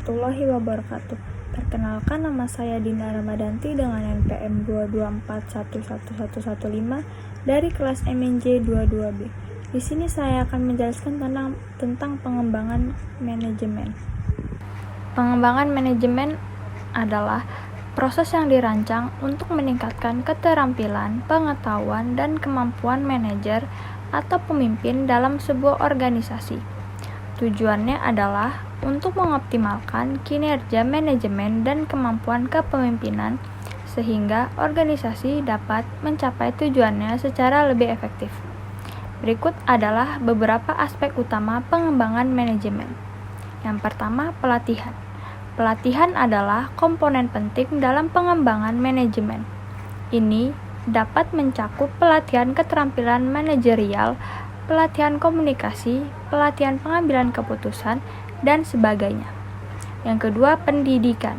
warahmatullahi wabarakatuh. Perkenalkan, nama saya Dinda Ramadanti dengan NPM 224111115 dari kelas MNJ 22B. Di sini saya akan menjelaskan tentang pengembangan manajemen. Pengembangan manajemen adalah proses yang dirancang untuk meningkatkan keterampilan, pengetahuan, dan kemampuan manajer atau pemimpin dalam sebuah organisasi. Tujuannya adalah untuk mengoptimalkan kinerja manajemen dan kemampuan kepemimpinan sehingga organisasi dapat mencapai tujuannya secara lebih efektif. Berikut adalah beberapa aspek utama pengembangan manajemen. Yang pertama, pelatihan. Pelatihan adalah komponen penting dalam pengembangan manajemen. Ini dapat mencakup pelatihan keterampilan manajerial, pelatihan komunikasi, pelatihan pengambilan keputusan, dan sebagainya. Yang kedua, pendidikan.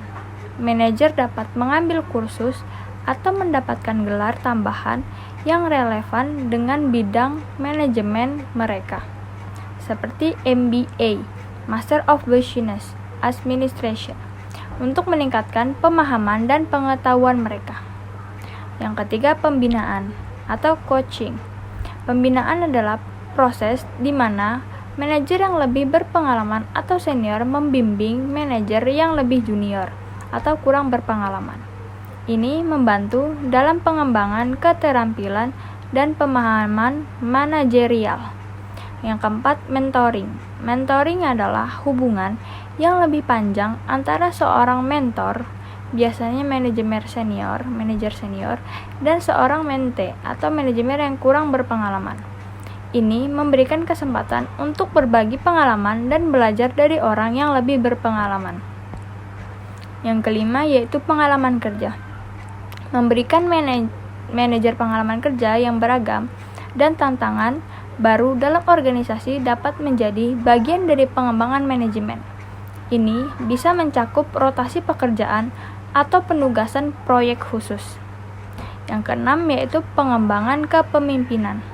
Manajer dapat mengambil kursus atau mendapatkan gelar tambahan yang relevan dengan bidang manajemen mereka, seperti MBA, Master of Business Administration, untuk meningkatkan pemahaman dan pengetahuan mereka. Yang ketiga, pembinaan atau coaching. Pembinaan adalah proses di mana manajer yang lebih berpengalaman atau senior membimbing manajer yang lebih junior atau kurang berpengalaman. Ini membantu dalam pengembangan keterampilan dan pemahaman manajerial. Yang keempat, mentoring. Mentoring adalah hubungan yang lebih panjang antara seorang mentor, biasanya manajer senior, dan seorang mente atau manajer yang kurang berpengalaman. Ini memberikan kesempatan untuk berbagi pengalaman dan belajar dari orang yang lebih berpengalaman. Yang kelima yaitu pengalaman kerja. Memberikan manajer pengalaman kerja yang beragam dan tantangan baru dalam organisasi dapat menjadi bagian dari pengembangan manajemen. Ini bisa mencakup rotasi pekerjaan atau penugasan proyek khusus. Yang keenam yaitu pengembangan kepemimpinan.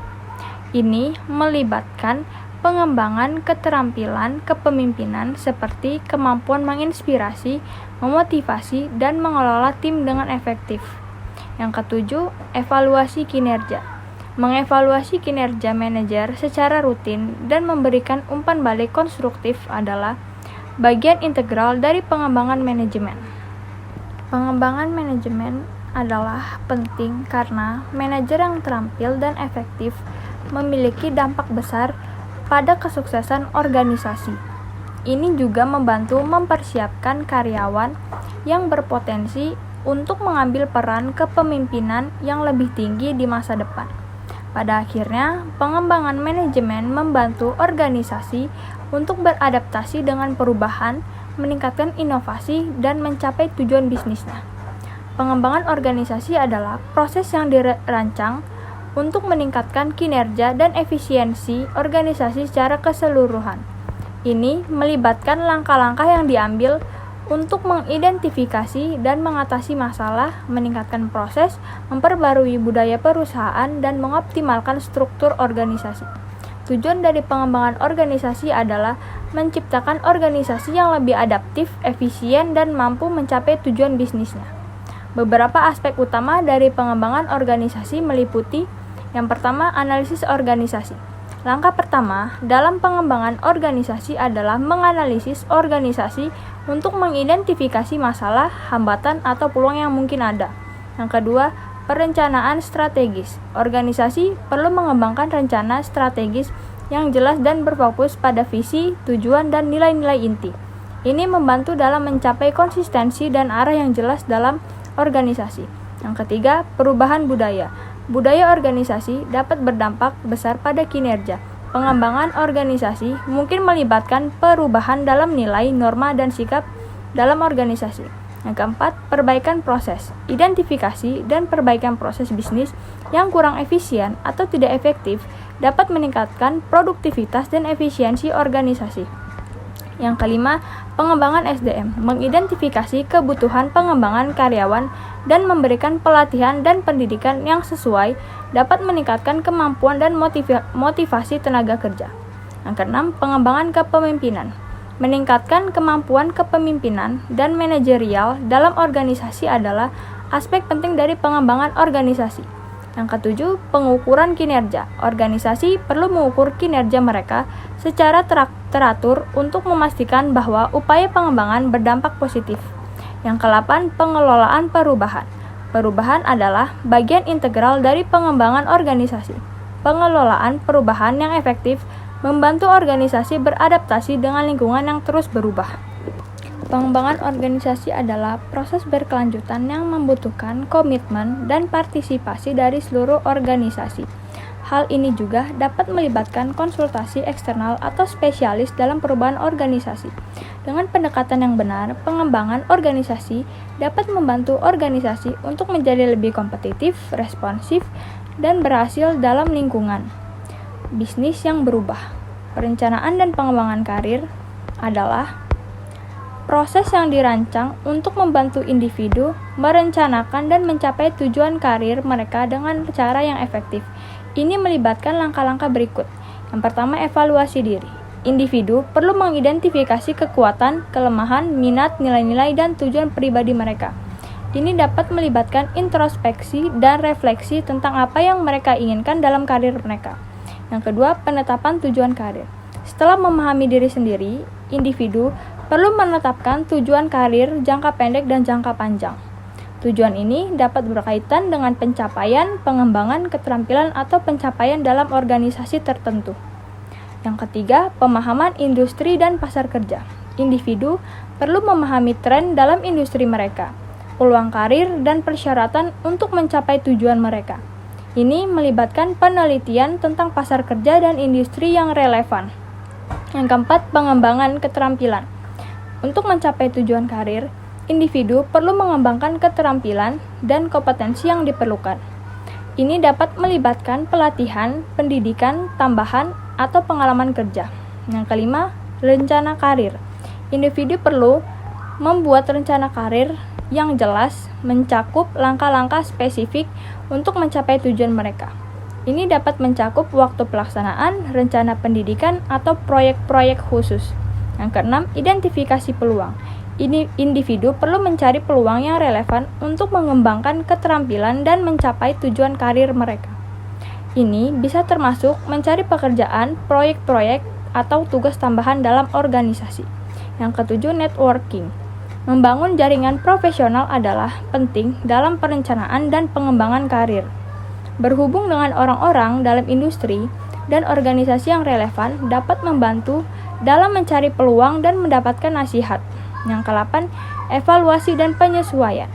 Ini melibatkan pengembangan keterampilan kepemimpinan seperti kemampuan menginspirasi, memotivasi, dan mengelola tim dengan efektif. Yang ketujuh, evaluasi kinerja. Mengevaluasi kinerja manajer secara rutin dan memberikan umpan balik konstruktif adalah bagian integral dari pengembangan manajemen. Pengembangan manajemen adalah penting karena manajer yang terampil dan efektif memiliki dampak besar pada kesuksesan organisasi. Ini juga membantu mempersiapkan karyawan yang berpotensi untuk mengambil peran kepemimpinan yang lebih tinggi di masa depan. Pada akhirnya, pengembangan manajemen membantu organisasi untuk beradaptasi dengan perubahan, meningkatkan inovasi, dan mencapai tujuan bisnisnya. Pengembangan organisasi adalah proses yang dirancang untuk meningkatkan kinerja dan efisiensi organisasi secara keseluruhan. Ini melibatkan langkah-langkah yang diambil untuk mengidentifikasi dan mengatasi masalah, meningkatkan proses, memperbarui budaya perusahaan, dan mengoptimalkan struktur organisasi. Tujuan dari pengembangan organisasi adalah menciptakan organisasi yang lebih adaptif, efisien, dan mampu mencapai tujuan bisnisnya. Beberapa aspek utama dari pengembangan organisasi meliputi: yang pertama, analisis organisasi. Langkah pertama dalam pengembangan organisasi adalah menganalisis organisasi untuk mengidentifikasi masalah, hambatan, atau peluang yang mungkin ada. Yang kedua, perencanaan strategis. Organisasi perlu mengembangkan rencana strategis yang jelas dan berfokus pada visi, tujuan, dan nilai-nilai inti. Ini membantu dalam mencapai konsistensi dan arah yang jelas dalam organisasi. Yang ketiga, perubahan budaya. Budaya organisasi dapat berdampak besar pada kinerja. Pengembangan organisasi mungkin melibatkan perubahan dalam nilai, norma, dan sikap dalam organisasi. Yang keempat, perbaikan proses. Identifikasi dan perbaikan proses bisnis yang kurang efisien atau tidak efektif dapat meningkatkan produktivitas dan efisiensi organisasi. Yang kelima, pengembangan SDM, mengidentifikasi kebutuhan pengembangan karyawan dan memberikan pelatihan dan pendidikan yang sesuai dapat meningkatkan kemampuan dan motivasi tenaga kerja. Yang keenam, pengembangan kepemimpinan, Meningkatkan kemampuan kepemimpinan dan manajerial dalam organisasi adalah aspek penting dari pengembangan organisasi. Yang ketujuh, pengukuran kinerja. Organisasi perlu mengukur kinerja mereka secara teratur untuk memastikan bahwa upaya pengembangan berdampak positif. Yang ke-8, pengelolaan perubahan. Perubahan adalah bagian integral dari pengembangan organisasi. Pengelolaan perubahan yang efektif membantu organisasi beradaptasi dengan lingkungan yang terus berubah. Pengembangan organisasi adalah proses berkelanjutan yang membutuhkan komitmen dan partisipasi dari seluruh organisasi. Hal ini juga dapat melibatkan konsultasi eksternal atau spesialis dalam perubahan organisasi. Dengan pendekatan yang benar, pengembangan organisasi dapat membantu organisasi untuk menjadi lebih kompetitif, responsif, dan berhasil dalam lingkungan bisnis yang berubah. Perencanaan dan pengembangan karir adalah proses yang dirancang untuk membantu individu merencanakan dan mencapai tujuan karir mereka dengan cara yang efektif. Ini melibatkan langkah-langkah berikut. Yang pertama, evaluasi diri. Individu perlu mengidentifikasi kekuatan, kelemahan, minat, nilai-nilai, dan tujuan pribadi mereka. Ini dapat melibatkan introspeksi dan refleksi tentang apa yang mereka inginkan dalam karir mereka. Yang kedua, penetapan tujuan karir. Setelah memahami diri sendiri, individu perlu menetapkan tujuan karir jangka pendek dan jangka panjang. Tujuan ini dapat berkaitan dengan pencapaian, pengembangan, keterampilan, atau pencapaian dalam organisasi tertentu. Yang ketiga, pemahaman industri dan pasar kerja. Individu perlu memahami tren dalam industri mereka, peluang karir, dan persyaratan untuk mencapai tujuan mereka. Ini melibatkan penelitian tentang pasar kerja dan industri yang relevan. Yang keempat, pengembangan keterampilan. Untuk mencapai tujuan karir, individu perlu mengembangkan keterampilan dan kompetensi yang diperlukan. Ini dapat melibatkan pelatihan, pendidikan tambahan, atau pengalaman kerja. Yang kelima, rencana karir. Individu perlu membuat rencana karir yang jelas, mencakup langkah-langkah spesifik untuk mencapai tujuan mereka. Ini dapat mencakup waktu pelaksanaan, rencana pendidikan, atau proyek-proyek khusus. Yang keenam, identifikasi peluang. Individu perlu mencari peluang yang relevan untuk mengembangkan keterampilan dan mencapai tujuan karir mereka. Ini bisa termasuk mencari pekerjaan, proyek-proyek, atau tugas tambahan dalam organisasi. Yang ketujuh, networking. Membangun jaringan profesional adalah penting dalam perencanaan dan pengembangan karir. Berhubung dengan orang-orang dalam industri dan organisasi yang relevan dapat membantu dalam mencari peluang dan mendapatkan nasihat. Yang ke-8, evaluasi dan penyesuaian.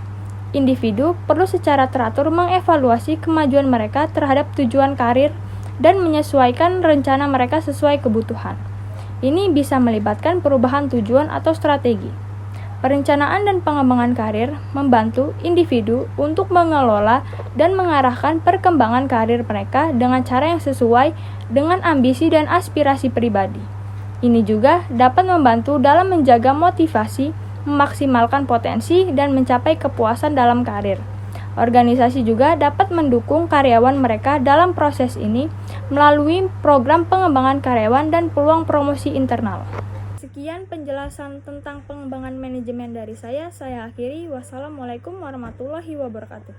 Individu perlu secara teratur mengevaluasi kemajuan mereka terhadap tujuan karir dan menyesuaikan rencana mereka sesuai kebutuhan. Ini bisa melibatkan perubahan tujuan atau strategi. Perencanaan dan pengembangan karir membantu individu untuk mengelola dan mengarahkan perkembangan karir mereka dengan cara yang sesuai dengan ambisi dan aspirasi pribadi. Ini juga dapat membantu dalam menjaga motivasi, memaksimalkan potensi, dan mencapai kepuasan dalam karir. Organisasi juga dapat mendukung karyawan mereka dalam proses ini melalui program pengembangan karyawan dan peluang promosi internal. Sekian penjelasan tentang pengembangan manajemen dari saya akhiri. Wassalamualaikum warahmatullahi wabarakatuh.